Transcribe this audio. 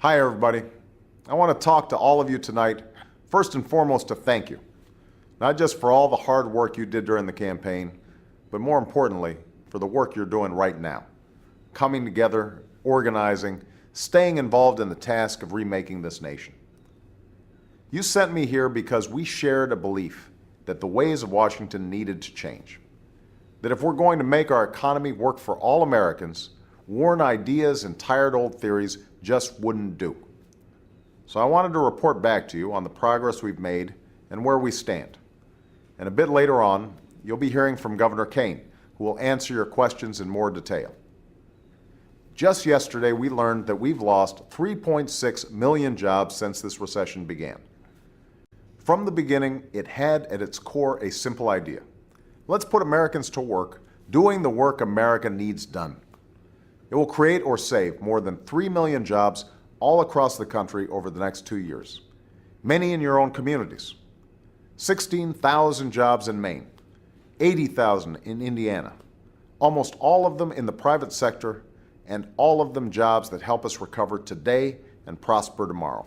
Hi, everybody. I want to talk to all of you tonight, first and foremost, to thank you. Not just for all the hard work you did during the campaign, but more importantly, for the work you're doing right now. Coming together, organizing, staying involved in the task of remaking this nation. You sent me here because we shared a belief that the ways of Washington needed to change. That if we're going to make our economy work for all Americans, worn ideas and tired old theories just wouldn't do. So I wanted to report back to you on the progress we've made and where we stand. And a bit later on, you'll be hearing from Governor Kane, who will answer your questions in more detail. Just yesterday, we learned that we've lost 3.6 million jobs since this recession began. From the beginning, it had at its core a simple idea. Let's put Americans to work, doing the work America needs done. It will create or save more than 3 million jobs all across the country over the next 2 years. Many in your own communities. 16,000 jobs in Maine, 80,000 in Indiana, almost all of them in the private sector, and all of them jobs that help us recover today and prosper tomorrow.